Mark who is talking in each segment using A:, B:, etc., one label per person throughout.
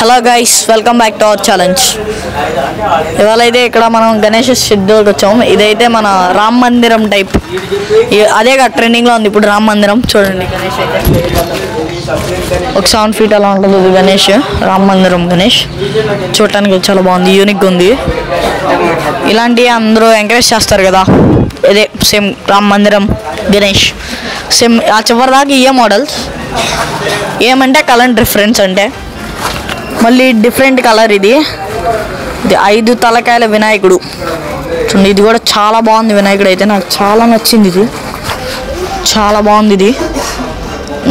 A: Hello guys, welcome back to our challenge. ఇవాళ అయితే ఇక్కడ మనం గణేష్ షెడ్యూల్కి వచ్చాము. ఇదైతే మన రామ్ మందిరం టైప్, అదేగా ట్రెండింగ్లో ఉంది ఇప్పుడు రామ్ మందిరం. చూడండి గణేష్ అయితే ఒక 7 feet అలా ఉంటుంది. ఇది గణేష్, రామ్ మందిరం గణేష్. చూడటానికి చాలా బాగుంది, యూనిక్గా ఉంది. ఇలాంటివి అందరూ ఎంకరేజ్ చేస్తారు కదా. ఇదే సేమ్ రామ్ మందిరం గణేష్, సేమ్ ఆ చివరి దాకా ఇయే మోడల్స్. ఏమంటే కలర్ డిఫరెన్స్, అంటే మళ్ళీ డిఫరెంట్ కలర్. ఇది 5 తలకాయల వినాయకుడు చూడండి. ఇది కూడా చాలా బాగుంది వినాయకుడు, అయితే నాకు చాలా నచ్చింది. ఇది చాలా బాగుంది. ఇది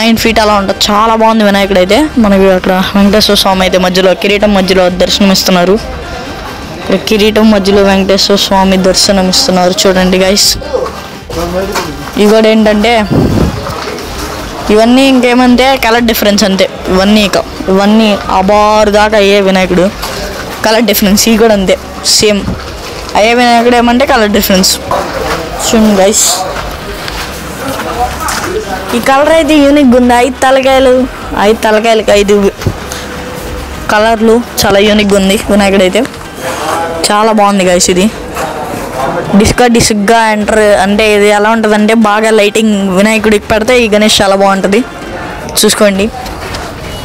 A: 9 feet అలా ఉంటుంది, చాలా బాగుంది వినాయకుడు. అయితే మనకి అక్కడ వెంకటేశ్వర స్వామి అయితే మధ్యలో కిరీటం మధ్యలో దర్శనం ఇస్తున్నారు. ఇక్కడ కిరీటం మధ్యలో వెంకటేశ్వర స్వామి దర్శనం ఇస్తున్నారు. చూడండి గైస్, ఇవి కూడా ఏంటంటే ఇవన్నీ ఇంకేమంటే కలర్ డిఫరెన్స్ అంతే. ఇవన్నీ అబారు దాకా అయ్యే వినాయకుడు, కలర్ డిఫరెన్స్. ఇవి కూడా అంతే, సేమ్ అయ్యే వినాయకుడు. ఏమంటే కలర్ డిఫరెన్స్. చూడండి గైస్, ఈ కలర్ అయితే యూనిక్గా ఉంది. 5 తలకాయలకి 5 కలర్లు, చాలా యూనిక్గా ఉంది వినాయకుడు. అయితే చాలా బాగుంది గైస్. ఇది డిస్క్గా ఎంటర్ అంటే ఇది ఎలా ఉంటుంది అంటే బాగా లైటింగ్ వినాయకుడికి పెడితే ఈ గణేష్ చాలా బాగుంటుంది. చూసుకోండి,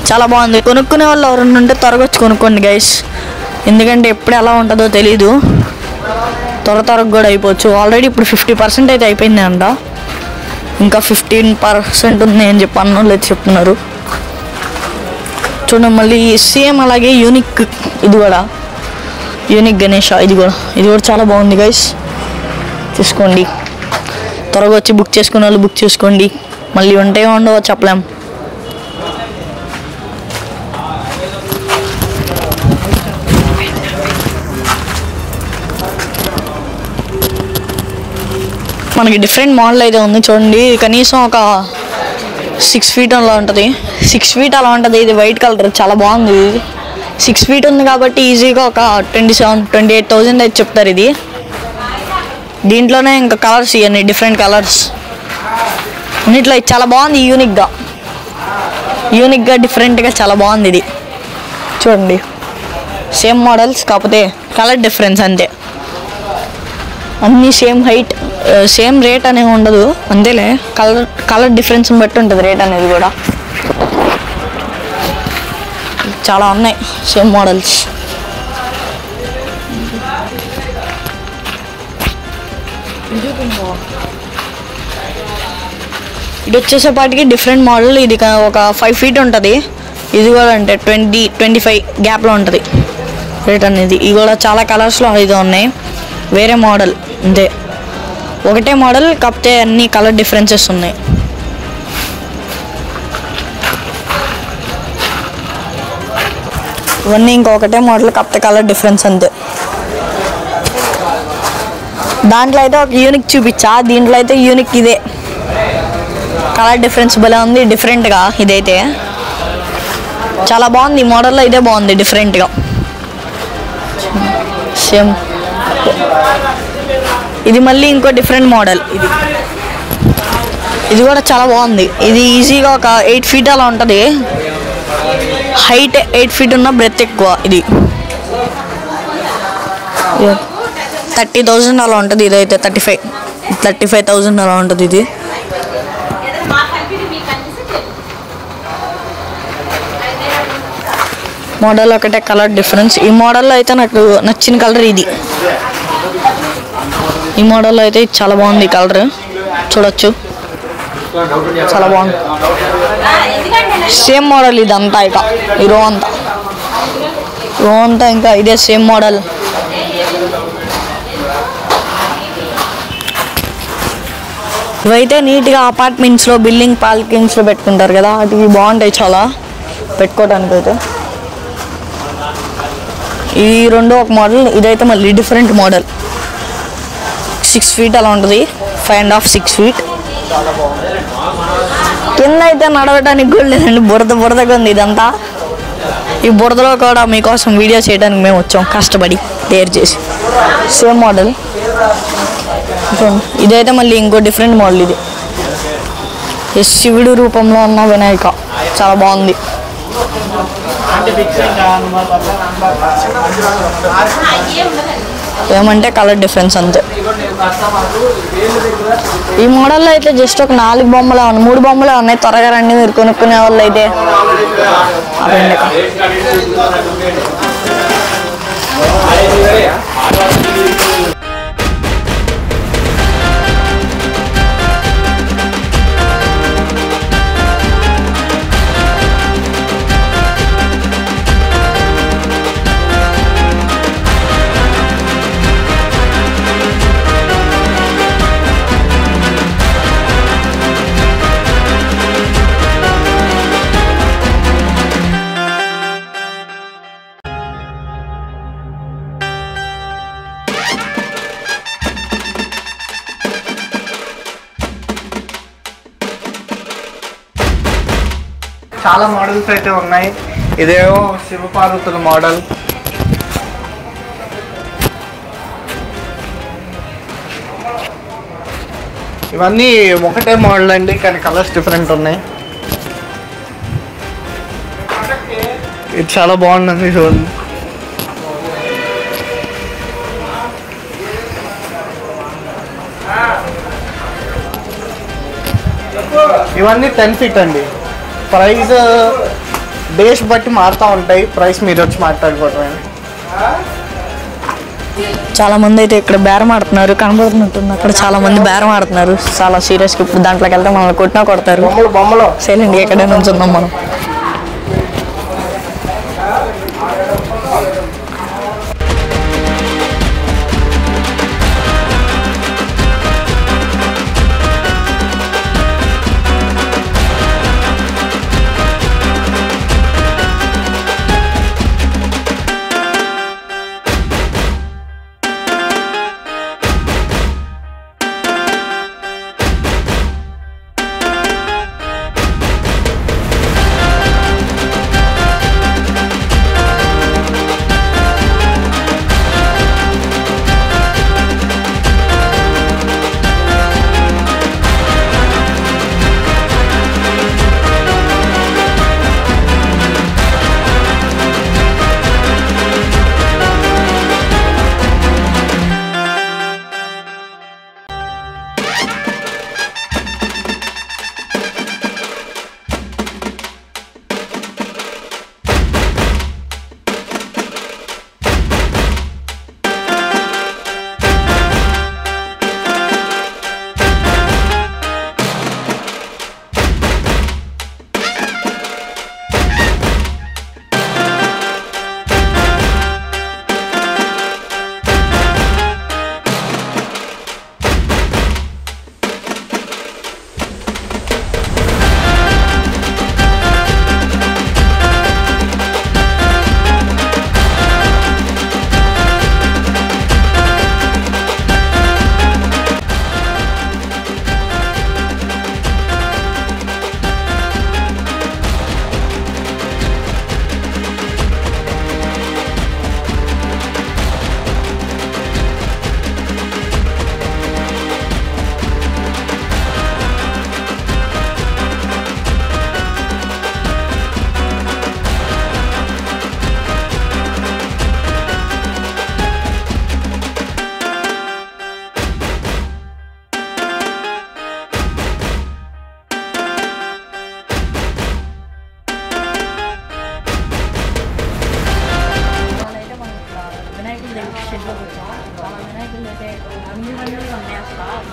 A: చాలా బాగుంది. కొనుక్కునే వాళ్ళు ఎవరైనా ఉంటే త్వరగా వచ్చి కొనుక్కోండి గైస్, ఎందుకంటే ఎప్పుడు ఎలా ఉంటుందో తెలీదు. త్వరగా కూడా అయిపోవచ్చు. ఆల్రెడీ ఇప్పుడు 50% అయితే అయిపోయింది అంట, ఇంకా 15% ఉంది అని చెప్పి అన్నోళ్ళు అయితే చెప్తున్నారు. చూడండి, మళ్ళీ సేమ్ అలాగే యూనిక్, ఇది కూడా యూనిక్ గణేష్. ఇది కూడా చాలా బాగుంది గైస్. చూసుకోండి, త్వరగా వచ్చి బుక్ చేసుకునే వాళ్ళు బుక్ చేసుకోండి. మళ్ళీ ఉంటే ఉండవో చెప్పలేం. మనకి డిఫరెంట్ మోడల్ అయితే ఉంది. చూడండి, కనీసం ఒక 6 feet అలా ఉంటుంది. 6 feet అలా ఉంటుంది. ఇది వైట్ కలర్, చాలా బాగుంది. 6 feet ఉంది కాబట్టి ఈజీగా ఒక 27,000-28,000 అయితే చెప్తారు. ఇది దీంట్లోనే ఇంకా కలర్స్, ఇవన్నీ డిఫరెంట్ కలర్స్ అన్నిట్లో చాలా బాగుంది. యూనిక్గా డిఫరెంట్గా చాలా బాగుంది. ఇది చూడండి, సేమ్ మోడల్స్ కాకపోతే కలర్ డిఫరెన్స్ అంతే. అన్నీ సేమ్ హైట్, సేమ్ రేట్ అనేది ఉండదు, అంతేలే. కలర్ డిఫరెన్స్ని బట్టి ఉంటుంది రేట్ అనేది కూడా. చాలా ఉన్నాయి సేమ్ మోడల్స్. ఇది వచ్చేసేపాటికి డిఫరెంట్ మోడల్. ఇది ఒక 5 feet ఉంటుంది. ఇది కూడా అంటే 20-25 గ్యాప్లో ఉంటుంది రేట్ అనేది. ఇది కూడా చాలా కలర్స్లో అయితే ఉన్నాయి. వేరే మోడల్ అంతే, ఒకటే మోడల్ కాకపోతే అన్ని కలర్ డిఫరెన్సెస్ ఉన్నాయి. ఇవన్నీ ఇంకొకటే మోడల్ కాకపోతే కలర్ డిఫరెన్స్ అంతే. దాంట్లో అయితే ఒక యూనిక్ చూపించా, దీంట్లో అయితే యూనిక్ ఇదే. కలర్ డిఫరెన్స్ భలే ఉంది డిఫరెంట్గా. ఇదైతే చాలా బాగుంది. ఈ మోడల్లో ఇదే బాగుంది డిఫరెంట్గా. సేమ్ ఇది మళ్ళీ ఇంకో డిఫరెంట్ మోడల్. ఇది కూడా చాలా బాగుంది. ఇది ఈజీగా ఒక 8 feet అలా ఉంటుంది. హైట్ 8 feet ఉన్న బ్రెత్ ఎక్కువ. ఇది 30,000 అలా ఉంటుంది. ఇదైతే 35,000 అలా ఉంటుంది. ఇది మోడల్ ఒకటే, కలర్ డిఫరెన్స్. ఈ మోడల్లో అయితే నాకు నచ్చిన కలర్ ఇది. ఈ మోడల్లో అయితే చాలా బాగుంది కలర్, చూడొచ్చు, చాలా బాగుంది. సేమ్ మోడల్ ఇదంతా, ఇక ఈ రో అంతా ఇంకా ఇదే సేమ్ మోడల్. ఇవైతే నీట్గా అపార్ట్మెంట్స్లో, బిల్డింగ్ పార్కింగ్స్లో పెట్టుకుంటారు కదా, వాటికి బాగుంటాయి చాలా పెట్టుకోవడానికి. అయితే ఈ రెండు ఒక మోడల్. ఇదైతే మళ్ళీ డిఫరెంట్ మోడల్. 6 feet అలా ఉంటుంది, 5.5 6 feet. కింద అయితే నడవడానికి కూడా లేదండి, బురదగా ఉంది ఇదంతా. ఈ బురదలో కూడా మీకోసం వీడియో చేయడానికి మేము వచ్చాం, కష్టపడి తయారు చేసి. Same model. ఇదైతే మళ్ళీ ఇంకో డిఫరెంట్ మోడల్. ఇది శివుడు రూపంలో ఉన్న వినాయక, చాలా బాగుంది. ఏమంటే కలర్ డిఫరెన్స్ అంతే. ఈ మోడల్లో అయితే జస్ట్ ఒక 4 బొమ్మలే ఉన్నాయి, 3 బొమ్మలే ఉన్నాయి. త్వరగా రండి మీరు కొనుక్కునే వాళ్ళు అయితే.
B: చాలా మోడల్స్ అయితే ఉన్నాయి. ఇదేమో శివపార్వతుల మోడల్. ఇవన్నీ ఒకటే మోడల్ అండి, కానీ కలర్స్ డిఫరెంట్ ఉన్నాయి. ఇది చాలా బాగుంటుంది చూడండి. ఇవన్నీ 10 feet అండి. ప్రైస్ డేస్ బట్టి మారుతూ ఉంటాయి. ప్రైస్ మీరు వచ్చి మాట్లాడుకోవటమే.
A: చాలా మంది అయితే ఇక్కడ బేరం ఆడుతున్నారు, కనబడుతున్నట్టుంది. అక్కడ చాలా మంది బేరం ఆడుతున్నారు చాలా సీరియస్గా. ఇప్పుడు దాంట్లోకి వెళ్తే మనల్ని కొట్టినా కొడతారు.
B: బొమ్మలు
A: సైలెంట్గా ఎక్కడే నుంచి ఉన్నాం మనం.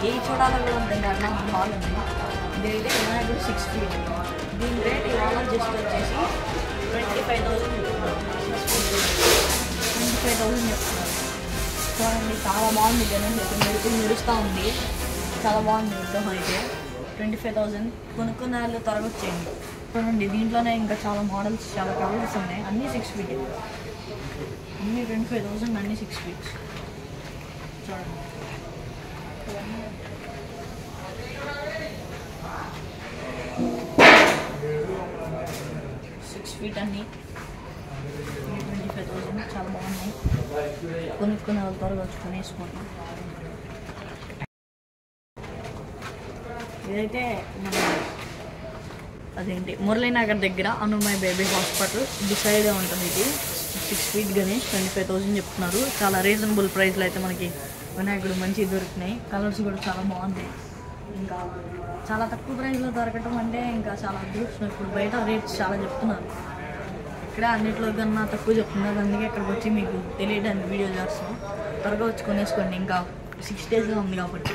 A: ఏ చూడాలో కూడా ఉంటుంది అన్న హాల్ ఉంది. ఇదైతే వినాయకుడు 6 feet. దీని రేట్ ఇవాళ జస్ట్ వచ్చేసి 25,000 చెప్తున్నారు. 25,000 చెప్తున్నారు. చూడండి చాలా బాగుంది. గణేష్ అయితే మెరుస్తూ ఉంది. చాలా బాగుంది విగ్రహం అయితే. 25,000 కొనుక్కున్న వాళ్ళు త్వరగా వచ్చేయండి. చూడండి దీంట్లోనే ఇంకా చాలా మోడల్స్, చాలా కలర్స్ ఉన్నాయి. అన్నీ 6 feet. అన్నీ 25,000, అన్నీ 6 feet. చూడండి 6 feet అన్నీ 25,000. చాలా బాగున్నాయి. కొనుక్కునే వాళ్ళు త్వరగా వచ్చి కొనేసుకుంటాం. ఇదైతే మన అదేంటి మురళీనగర్ దగ్గర అనుమయ్ బేబీ హాస్పిటల్ డిసైడే ఉంటుంది. ఇది 6 feet గణేష్ 25,000 చెప్తున్నారు. చాలా రీజనబుల్ ప్రైస్లో అయితే మనకి వినాయకుడు మంచిగా దొరుకుతున్నాయి. కలర్స్ కూడా చాలా బాగున్నాయి. ఇంకా చాలా తక్కువ ప్రైస్లో దొరకటం అంటే ఇంకా చాలా అదృష్టం. ఇప్పుడు బయట రేట్స్ చాలా చెప్తున్నారు, ఇక్కడ అన్నింటిలో కన్నా తక్కువ చెప్తున్నారు. అందుకే ఇక్కడికి వచ్చి మీకు తెలియడానికి వీడియో చేస్తాం. త్వరగా వచ్చి కొనేసుకోండి, ఇంకా 6 daysలో ఉంది కాబట్టి.